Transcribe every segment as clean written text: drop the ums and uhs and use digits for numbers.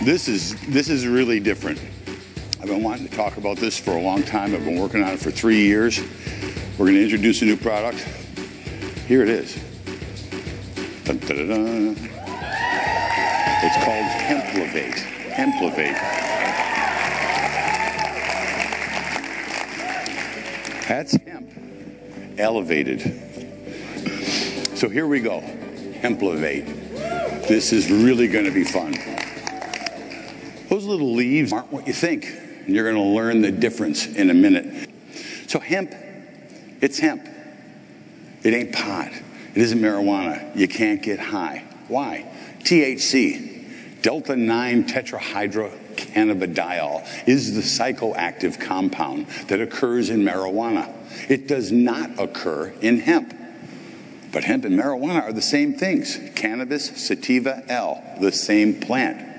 This is really different. I've been wanting to talk about this for a long time. I've been working on it for 3 years. We're going to introduce a new product. Here it is. Dun, dun, dun, dun. It's called Hemplevate. Hemplevate. That's hemp elevated. So here we go. Hemplevate. This is really going to be fun. Those little leaves aren't what you think. And you're going to learn the difference in a minute. So hemp, it's hemp. It ain't pot. It isn't marijuana. You can't get high. Why? THC, delta-9 tetrahydrocannabidiol, is the psychoactive compound that occurs in marijuana. It does not occur in hemp. But hemp and marijuana are the same things. Cannabis sativa L, the same plant.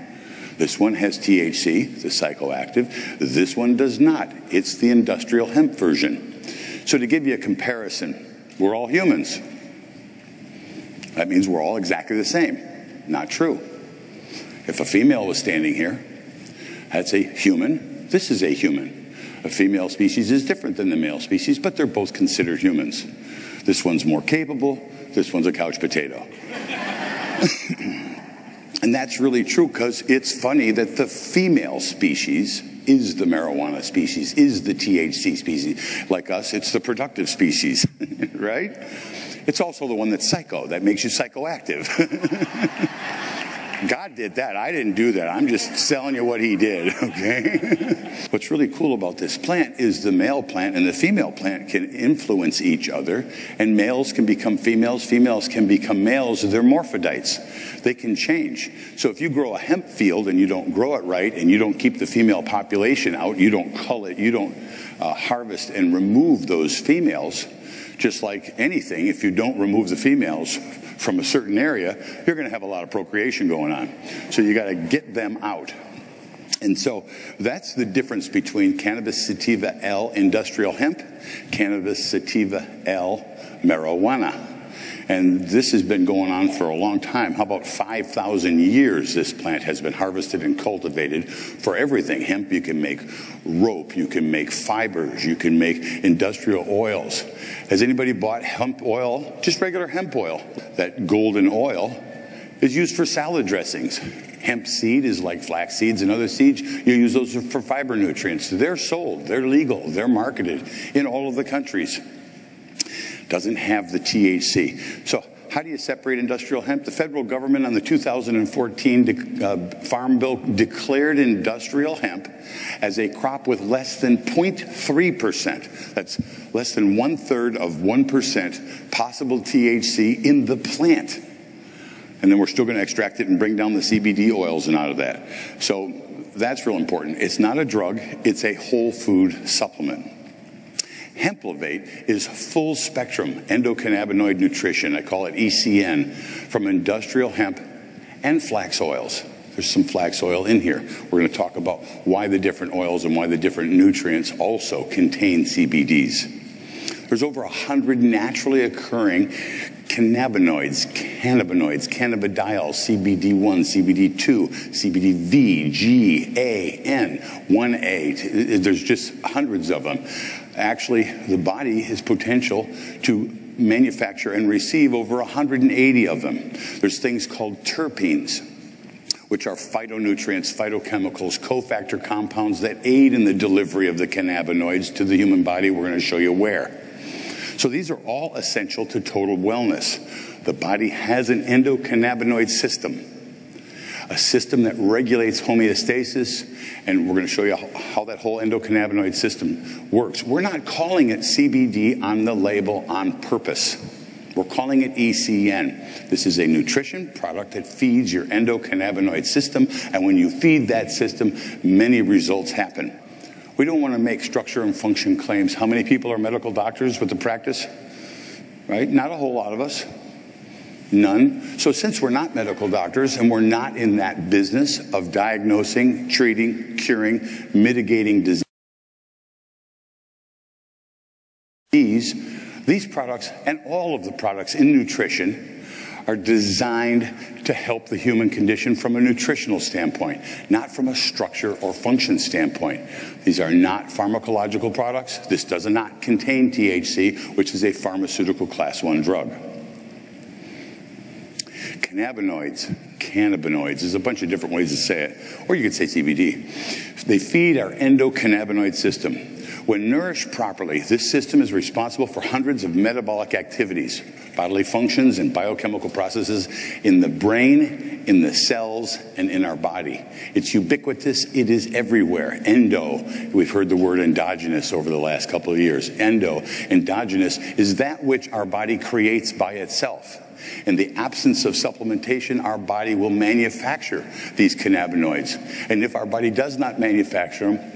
This one has THC, the psychoactive. This one does not. It's the industrial hemp version. So to give you a comparison, we're all humans. That means we're all exactly the same. Not true. If a female was standing here, that's a human. This is a human. A female species is different than the male species, but they're both considered humans. This one's more capable. This one's a couch potato. And that's really true because it's funny that the female species is the marijuana species, is the THC species. Like us, it's the productive species, right? It's also the one that's psycho, that makes you psychoactive. God did that. I didn't do that. I'm just telling you what he did, okay? What's really cool about this plant is the male plant and the female plant can influence each other, and males can become females, females can become males. They're morphodites. They can change. So if you grow a hemp field and you don't grow it right and you don't keep the female population out, you don't cull it, you don't harvest and remove those females, just like anything, if you don't remove the females from a certain area, you're going to have a lot of procreation going on. So you got to get them out. And so that's the difference between cannabis sativa L industrial hemp, cannabis sativa L marijuana. And this has been going on for a long time. How about 5,000 years this plant has been harvested and cultivated for everything. Hemp, you can make rope, you can make fibers, you can make industrial oils. Has anybody bought hemp oil? Just regular hemp oil. That golden oil is used for salad dressings. Hemp seed is like flax seeds and other seeds. You use those for fiber nutrients. They're sold, they're legal, they're marketed in all of the countries. Doesn't have the THC. So how do you separate industrial hemp? The federal government on the 2014 Farm Bill declared industrial hemp as a crop with less than 0.3%. That's less than 1/3 of 1% possible THC in the plant. And then we're still going to extract it and bring down the CBD oils and out of that. So that's real important. It's not a drug. It's a whole food supplement. Hemplevate is full spectrum endocannabinoid nutrition. I call it ECN, from industrial hemp and flax oils. There's some flax oil in here. We're going to talk about why the different oils and why the different nutrients also contain CBDs. There's over 100 naturally occurring cannabinoids, cannabidiol, CBD1, CBD2, CBDV, G, A, N, 1A. There's just hundreds of them. Actually, the body has potential to manufacture and receive over 180 of them. There's things called terpenes, which are phytonutrients, phytochemicals, cofactor compounds that aid in the delivery of the cannabinoids to the human body. We're going to show you where. So these are all essential to total wellness. The body has an endocannabinoid system, a system that regulates homeostasis, and we're going to show you how that whole endocannabinoid system works. We're not calling it CBD on the label on purpose. We're calling it ECN. This is a nutrition product that feeds your endocannabinoid system, and when you feed that system, many results happen. We don't want to make structure and function claims. How many people are medical doctors with the practice? Right? Not a whole lot of us. None. So since we're not medical doctors and we're not in that business of diagnosing, treating, curing, mitigating disease, these products and all of the products in nutrition are designed to help the human condition from a nutritional standpoint, not from a structure or function standpoint. These are not pharmacological products. This does not contain THC, which is a pharmaceutical class 1 drug. Cannabinoids, there's a bunch of different ways to say it, or you could say CBD. They feed our endocannabinoid system. When nourished properly, this system is responsible for hundreds of metabolic activities, bodily functions and biochemical processes in the brain, in the cells, and in our body. It's ubiquitous. It is everywhere. We've heard the word endogenous over the last couple of years. Endogenous is that which our body creates by itself. In the absence of supplementation, our body will manufacture these cannabinoids. And if our body does not manufacture them,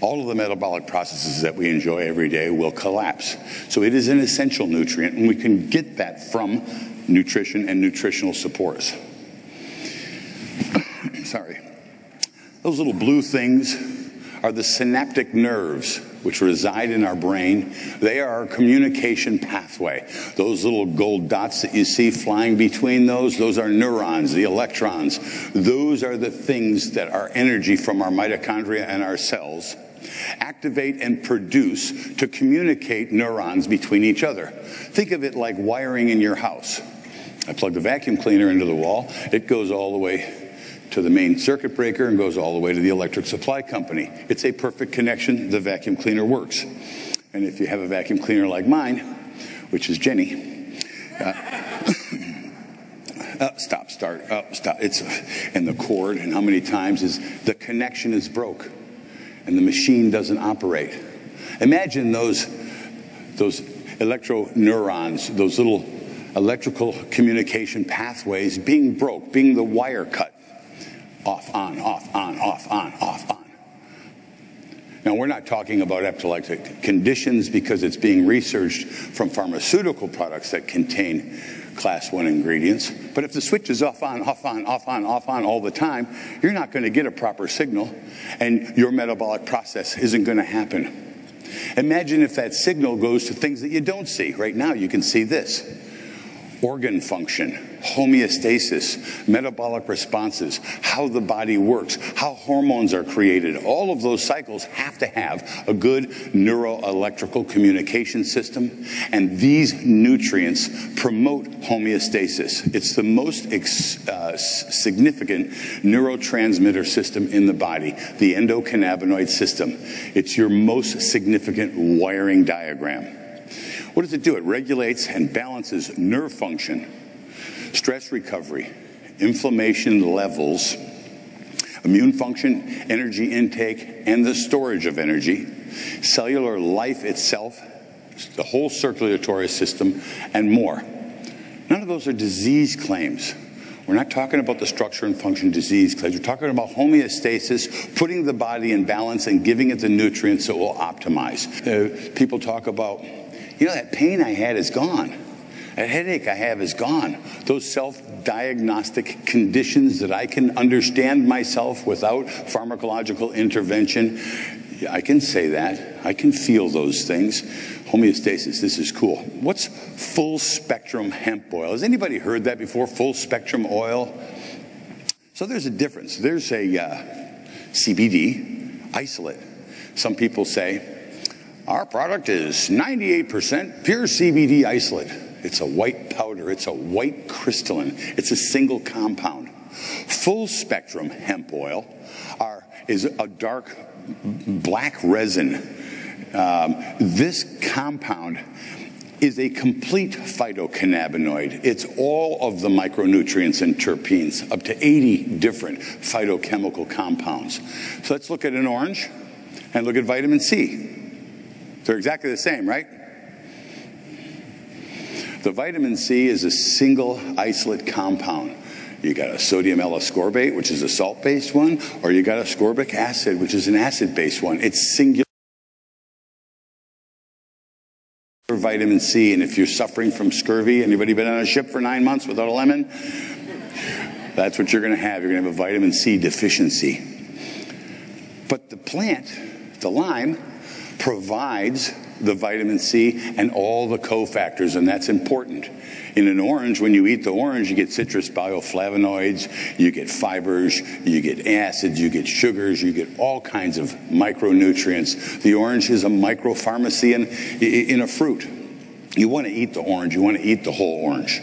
all of the metabolic processes that we enjoy every day will collapse. So it is an essential nutrient, and we can get that from nutrition and nutritional supports. Sorry. Those little blue things are the synaptic nerves, which reside in our brain. They are our communication pathway. Those little gold dots that you see flying between those are neurons, the electrons. Those are the things that are energy from our mitochondria and our cells activate and produce to communicate neurons between each other. Think of it like wiring in your house. I plug the vacuum cleaner into the wall. It goes all the way to the main circuit breaker and goes all the way to the electric supply company. It's a perfect connection. The vacuum cleaner works. And if you have a vacuum cleaner like mine, which is Jenny, stop. And the cord, and how many times is the connection is broke and the machine doesn't operate. Imagine those electroneurons, those little electrical communication pathways being broke, being the wire cut. Off, on, off, on, off, on, off, on. Now, we're not talking about epileptic conditions because it's being researched from pharmaceutical products that contain class 1 ingredients. But if the switch is off, on, off, on, off, on, off, on all the time, you're not going to get a proper signal, and your metabolic process isn't going to happen. Imagine if that signal goes to things that you don't see. Right now, you can see this. Organ function, homeostasis, metabolic responses, how the body works, how hormones are created. All of those cycles have to have a good neuroelectrical communication system, and these nutrients promote homeostasis. It's the most significant neurotransmitter system in the body, the endocannabinoid system. It's your most significant wiring diagram. What does it do? It regulates and balances nerve function, stress recovery, inflammation levels, immune function, energy intake, and the storage of energy, cellular life itself, the whole circulatory system, and more. None of those are disease claims. We're not talking about the structure and function disease claims. We're talking about homeostasis, putting the body in balance and giving it the nutrients that will optimize. People talk about, that pain I had is gone. That headache I have is gone. Those self-diagnostic conditions that I can understand myself without pharmacological intervention, I can say that. I can feel those things. Homeostasis, this is cool. What's full spectrum hemp oil? Has anybody heard that before, full spectrum oil? So there's a difference. There's a CBD isolate. Some people say, our product is 98% pure CBD isolate. It's a white powder. It's a white crystalline. It's a single compound. Full spectrum hemp oil is a dark black resin. This compound is a complete phytocannabinoid. It's all of the micronutrients and terpenes, up to 80 different phytochemical compounds. So let's look at an orange and look at vitamin C. They're exactly the same, right? The vitamin C is a single isolate compound. You got a sodium L-ascorbate, which is a salt-based one, or you got ascorbic acid, which is an acid-based one. It's singular vitamin C, and if you're suffering from scurvy, anybody been on a ship for 9 months without a lemon? That's what you're going to have. You're going to have a vitamin C deficiency. But the plant, the lime, provides the vitamin C, and all the cofactors, and that's important. In an orange, when you eat the orange, you get citrus bioflavonoids, you get fibers, you get acids, you get sugars, you get all kinds of micronutrients. The orange is a micropharmacy in a fruit. You want to eat the orange, you want to eat the whole orange.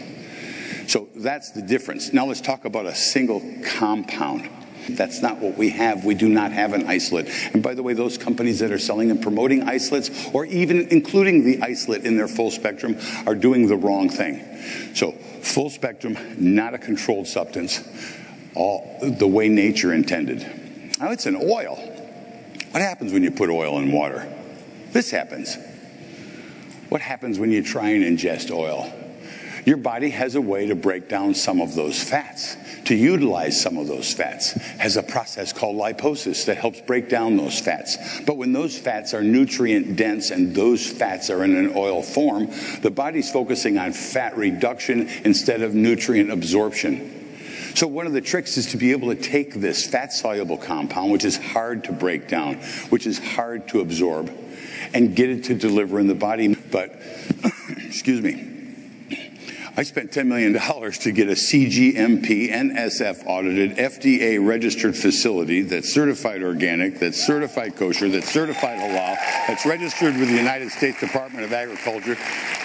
So that's the difference. Now let's talk about a single compound. That's not what we have. We do not have an isolate. And by the way, those companies that are selling and promoting isolates, or even including the isolate in their full spectrum, are doing the wrong thing. So full spectrum, not a controlled substance, all the way nature intended. Now it's an oil. What happens when you put oil in water? This happens. What happens when you try and ingest oil? Your body has a way to break down some of those fats, to utilize some of those fats, has a process called liposis that helps break down those fats. But when those fats are nutrient dense and those fats are in an oil form, the body's focusing on fat reduction instead of nutrient absorption. So one of the tricks is to be able to take this fat-soluble compound, which is hard to break down, which is hard to absorb, and get it to deliver in the body. But, excuse me, I spent $10 million to get a CGMP, NSF audited, FDA registered facility that's certified organic, that's certified kosher, that's certified halal, that's registered with the United States Department of Agriculture.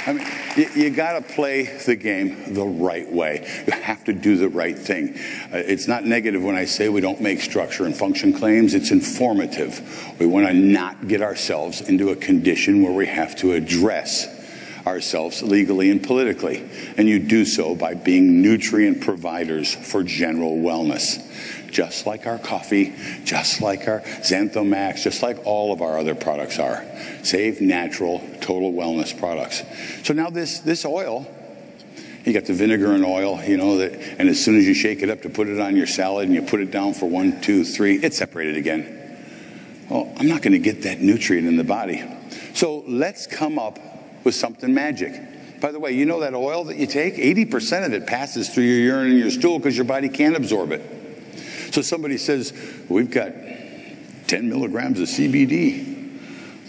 I mean, you got to play the game the right way. You have to do the right thing. It's not negative when I say we don't make structure and function claims. It's informative. We want to not get ourselves into a condition where we have to address ourselves legally and politically. And you do so by being nutrient providers for general wellness. Just like our coffee, just like our Xanthomax, just like all of our other products are. Safe, natural, total wellness products. So now this oil, you got the vinegar and oil, you know, and as soon as you shake it up to put it on your salad and you put it down for 1, 2, 3, it's separated again. Well, I'm not going to get that nutrient in the body. So let's come up with something magic. By the way, you know that oil that you take, 80% of it passes through your urine and your stool because your body can't absorb it. So somebody says, we've got 10 milligrams of CBD,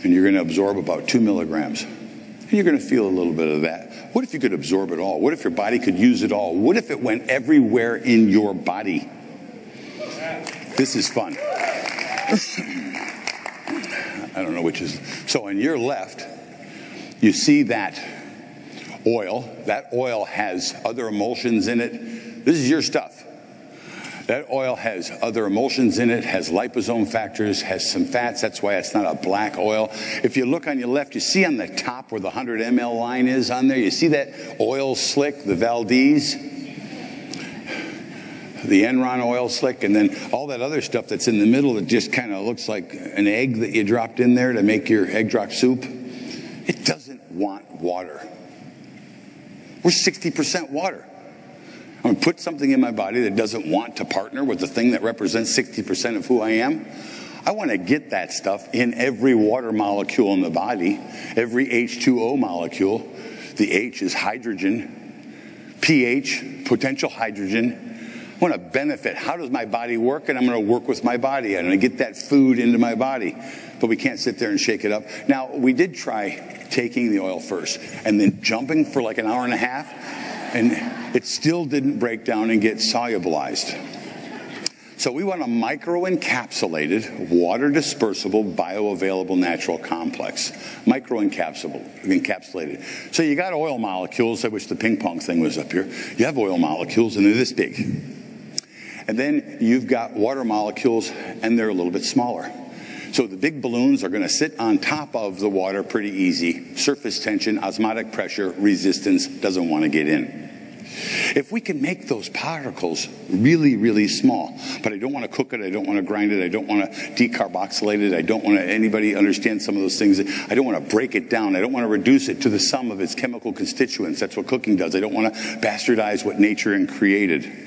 and you're going to absorb about 2 milligrams. And you're going to feel a little bit of that. What if you could absorb it all? What if your body could use it all? What if it went everywhere in your body? This is fun. I don't know which is. So on your left, you see that oil. That oil has other emulsions in it. This is your stuff. That oil has other emulsions in it, has liposome factors, has some fats. That's why it's not a black oil. If you look on your left, you see on the top where the 100 ml line is on there, you see that oil slick, the Valdez, the Enron oil slick, and then all that other stuff that's in the middle that just kind of looks like an egg that you dropped in there to make your egg drop soup. It doesn't want water. We're 60% water. I'm going to put something in my body that doesn't want to partner with the thing that represents 60% of who I am. I want to get that stuff in every water molecule in the body, every H2O molecule. The H is hydrogen, pH, potential hydrogen. I want to benefit. How does my body work? And I'm going to work with my body. I'm going to get that food into my body. But we can't sit there and shake it up. Now, we did try taking the oil first and then jumping for like an hour and a half, and it still didn't break down and get solubilized. So we want a micro-encapsulated, water-dispersible, bioavailable natural complex. Micro-encapsulated. So you got oil molecules, I wish the ping pong thing was up here. You have oil molecules, and they're this big. And then you've got water molecules, and they're a little bit smaller. So the big balloons are going to sit on top of the water pretty easy. Surface tension, osmotic pressure, resistance, doesn't want to get in. If we can make those particles really, really small, but I don't want to cook it, I don't want to grind it, I don't want to decarboxylate it, I don't want to, anybody understand some of those things, I don't want to break it down, I don't want to reduce it to the sum of its chemical constituents. That's what cooking does. I don't want to bastardize what nature created.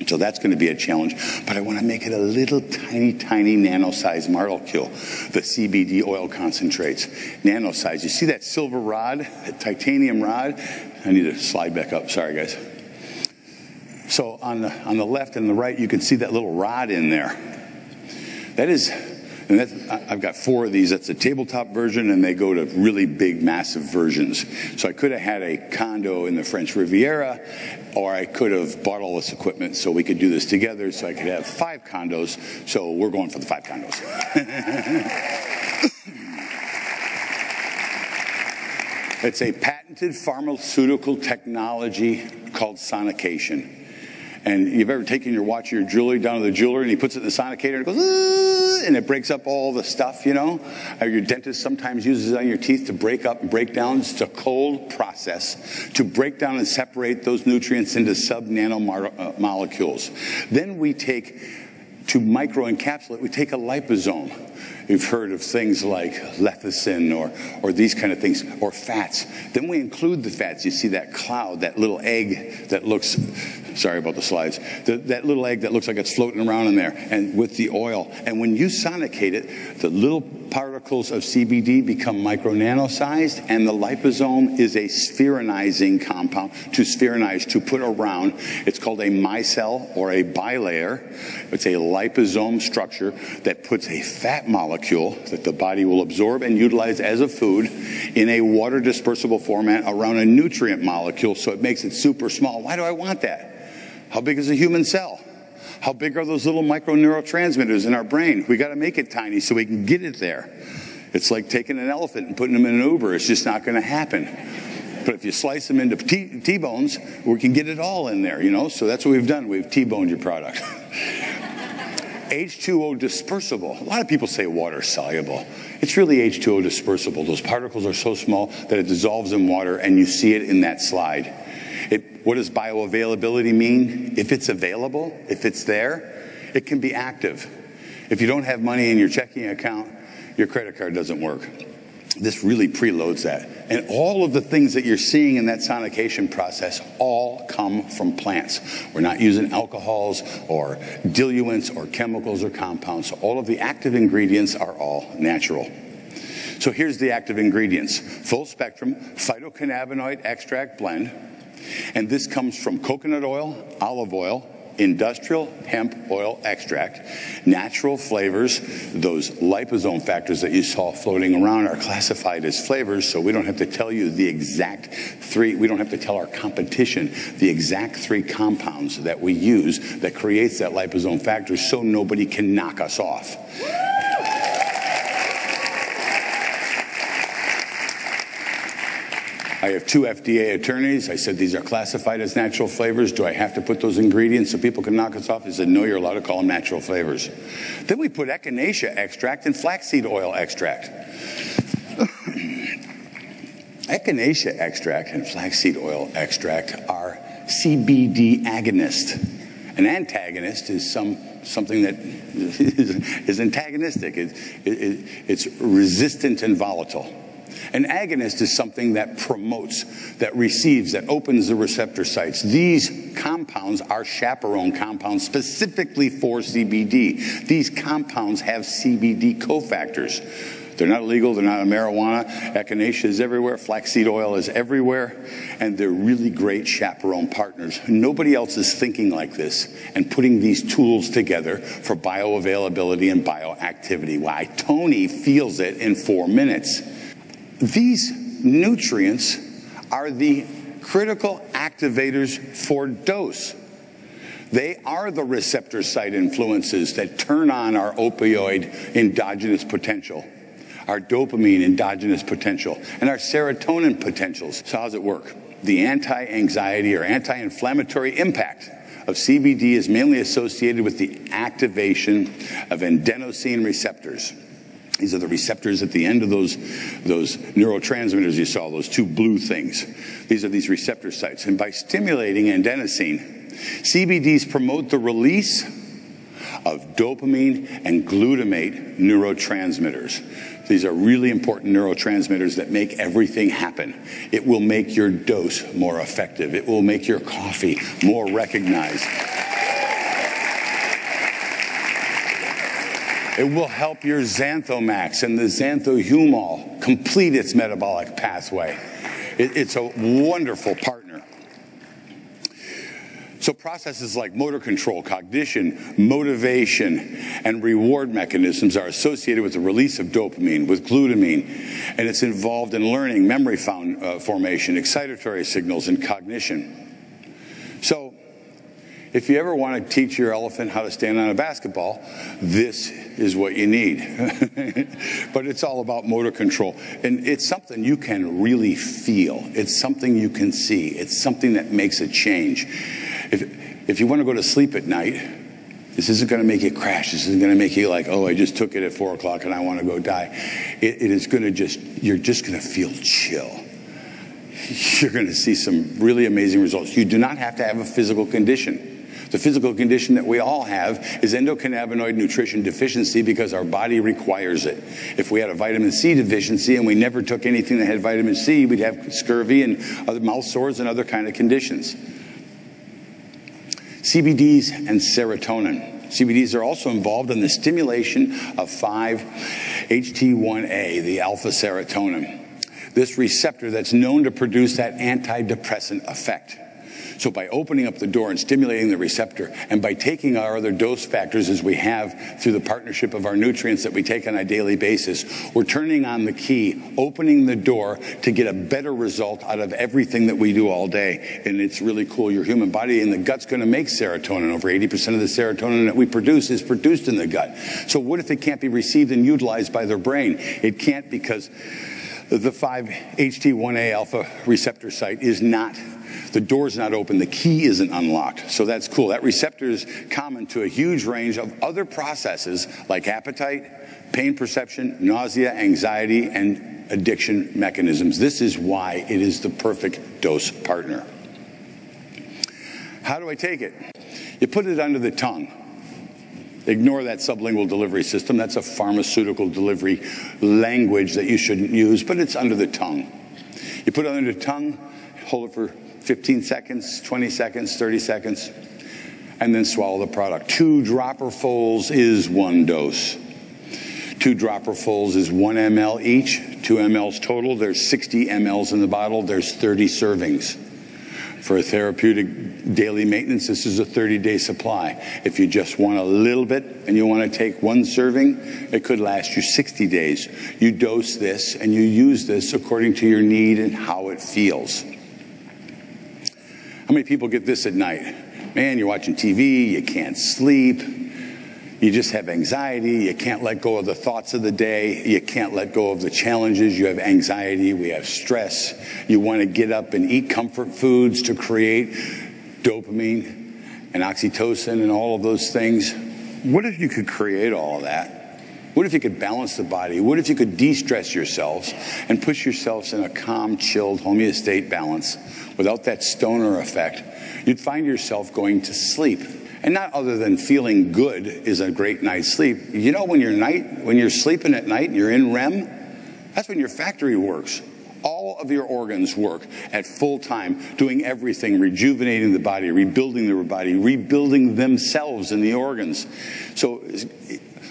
So that's going to be a challenge. But I want to make it a little tiny, tiny nano-sized molecule. The CBD oil concentrates. Nano-sized. You see that silver rod, that titanium rod? I need to slide back up. Sorry, guys. So on the left and the right, you can see that little rod in there. That is And I've got 4 of these. That's a tabletop version, and they go to really big, massive versions. So I could have had a condo in the French Riviera, or I could have bought all this equipment so we could do this together, so I could have 5 condos. So we're going for the 5 condos. It's a patented pharmaceutical technology called sonication. And you've ever taken your watch or your jewelry down to the jeweler and he puts it in the sonicator and it goes, and it breaks up all the stuff, you know? Or your dentist sometimes uses it on your teeth to break up and break down. It's a cold process to break down and separate those nutrients into sub-nanomolecules. Then we take, to micro-encapsulate, we take a liposome. You've heard of things like lecithin or these kind of things, or fats. Then we include the fats. You see that cloud, that little egg that looks, sorry about the slides, that little egg that looks like it's floating around in there, and with the oil. And when you sonicate it, the little particles of CBD become micro-nano-sized, and the liposome is a spheronizing compound, to spheronize, to put around. It's called a Mycel, or a bilayer. It's a liposome structure that puts a fat molecule that the body will absorb and utilize as a food in a water dispersible format around a nutrient molecule, so it makes it super small. Why do I want that? How big is a human cell? How big are those little micro neurotransmitters in our brain? We got to make it tiny so we can get it there. It's like taking an elephant and putting them in an Uber. It's just not going to happen. But if you slice them into T-bones, we can get it all in there, you know? So that's what we've done. We've T-boned your product. H2O dispersible. A lot of people say water soluble. It's really H2O dispersible. Those particles are so small that it dissolves in water, and you see it in that slide. What does bioavailability mean? If it's available, if it's there, it can be active. If you don't have money in your checking account, your credit card doesn't work. This really preloads that. And all of the things that you're seeing in that sonication process all come from plants. We're not using alcohols or diluents or chemicals or compounds. So all of the active ingredients are all natural. So here's the active ingredients. Full spectrum phytocannabinoid extract blend. And this comes from coconut oil, olive oil, industrial hemp oil extract, natural flavors. Those liposome factors that you saw floating around are classified as flavors, so we don't have to tell you the exact 3, we don't have to tell our competition the exact 3 compounds that we use that creates that liposome factor, so nobody can knock us off. I have 2 FDA attorneys. I said, these are classified as natural flavors. Do I have to put those ingredients so people can knock us off? They said, no, you're allowed to call them natural flavors. Then we put Echinacea extract and flaxseed oil extract. Echinacea extract and flaxseed oil extract are CBD agonists. An antagonist is something that is antagonistic. It's resistant and volatile. An agonist is something that promotes, that receives, that opens the receptor sites. These compounds are chaperone compounds specifically for CBD. These compounds have CBD cofactors. They're not illegal, they're not a marijuana. Echinacea is everywhere, flaxseed oil is everywhere, and they're really great chaperone partners. Nobody else is thinking like this and putting these tools together for bioavailability and bioactivity. Why? Tony feels it in 4 minutes. These nutrients are the critical activators for dose. They are the receptor site influences that turn on our opioid endogenous potential, our dopamine endogenous potential, and our serotonin potentials. So how does it work? The anti-anxiety or anti-inflammatory impact of CBD is mainly associated with the activation of adenosine receptors. These are the receptors at the end of those neurotransmitters you saw, those 2 blue things. These are these receptor sites. And by stimulating adenosine, CBDs promote the release of dopamine and glutamate neurotransmitters. These are really important neurotransmitters that make everything happen. It will make your dose more effective. It will make your coffee more recognized. It will help your xanthomax and the xanthohumol complete its metabolic pathway. It's a wonderful partner. So So processes like motor control, cognition, motivation, and reward mechanisms are associated with the release of dopamine, with glutamine, and it's involved in learning, memory formation, excitatory signals, and cognition. So if you ever want to teach your elephant how to stand on a basketball, this is what you need. But it's all about motor control. And it's something you can really feel. It's something you can see. It's something that makes a change. If you want to go to sleep at night, this isn't going to make you crash. This isn't going to make you like, oh, I just took it at 4 o'clock and I want to go die. It is going to you're just going to feel chill. You're going to see some really amazing results. You do not have to have a physical condition. The physical condition that we all have is endocannabinoid nutrition deficiency because our body requires it. If we had a vitamin C deficiency and we never took anything that had vitamin C, we'd have scurvy and other mouth sores and other kind of conditions. CBDs and serotonin. CBDs are also involved in the stimulation of 5-HT1A, the alpha serotonin. This receptor that's known to produce that antidepressant effect. So by opening up the door and stimulating the receptor, and by taking our other dose factors as we have through the partnership of our nutrients that we take on a daily basis, we're turning on the key, opening the door to get a better result out of everything that we do all day. And it's really cool. Your human body and the gut's going to make serotonin. Over 80% of the serotonin that we produce is produced in the gut. So what if it can't be received and utilized by their brain? It can't, because the 5-HT1A alpha receptor site is not, the door's not open, the key isn't unlocked. So that's cool. That receptor is common to a huge range of other processes like appetite, pain perception, nausea, anxiety, and addiction mechanisms. This is why it is the perfect dose partner. How do I take it? You put it under the tongue. Ignore that sublingual delivery system. That's a pharmaceutical delivery language that you shouldn't use, but it's under the tongue. You put it under the tongue, hold it for 15 seconds, 20 seconds, 30 seconds, and then swallow the product. 2 dropperfuls is 1 dose. 2 dropperfuls is 1 ml each, 2 mLs total. There's 60 mLs in the bottle. There's 30 servings. For a therapeutic daily maintenance, this is a 30-day supply. If you just want a little bit and you want to take 1 serving, it could last you 60 days. You dose this and you use this according to your need and how it feels. How many people get this at night? Man, you're watching TV, you can't sleep, you just have anxiety, you can't let go of the thoughts of the day, you can't let go of the challenges, you have anxiety, we have stress, you want to get up and eat comfort foods to create dopamine and oxytocin and all of those things. What if you could create all of that? What if you could balance the body? What if you could de-stress yourselves and push yourselves in a calm, chilled, homeostatic balance without that stoner effect? You'd find yourself going to sleep. And not other than feeling good is a great night's sleep. You know, when you're sleeping at night and you're in REM, that's when your factory works. All of your organs work at full time, doing everything, rejuvenating the body, rebuilding the body, rebuilding themselves in the organs. So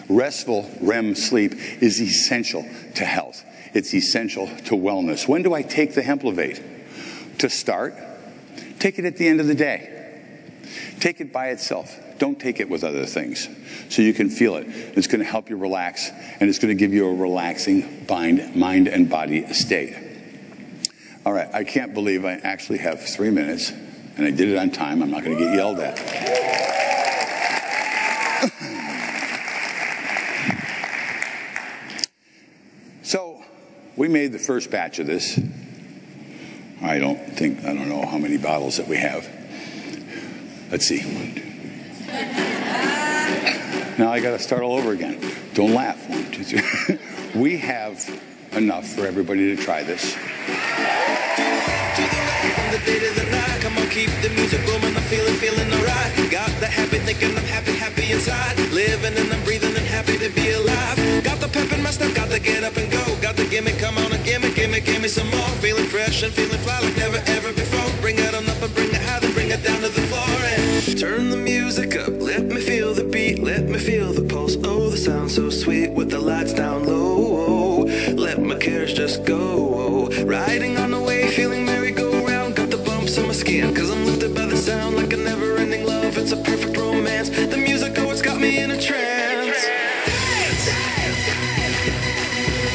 restful REM sleep is essential to health. It's essential to wellness. When do I take the Hemplevate? To start, take it at the end of the day. Take it by itself. Don't take it with other things so you can feel it. It's going to help you relax, and it's going to give you a relaxing mind and body state. All right, I can't believe I actually have 3 minutes, and I did it on time. I'm not going to get yelled at. So we made the first batch of this. I don't know how many bottles that we have. Let's see. Now I got to start all over again. Don't laugh. 1, 2, 3. We have enough for everybody to try this. The day to the night, come on, keep the music booming. I'm feeling alright. Got the happy thinking, I'm happy inside. Living and I'm breathing and happy to be alive. Got the pep in my step, got the get up and go. Got the gimme, come on and gimme some more. Feeling fresh and feeling fly like never ever before. Bring it on up and bring it high, then bring it down to the floor. And turn the music up, let me feel the beat, let me feel the pulse. Oh, the sound so sweet with the lights down low.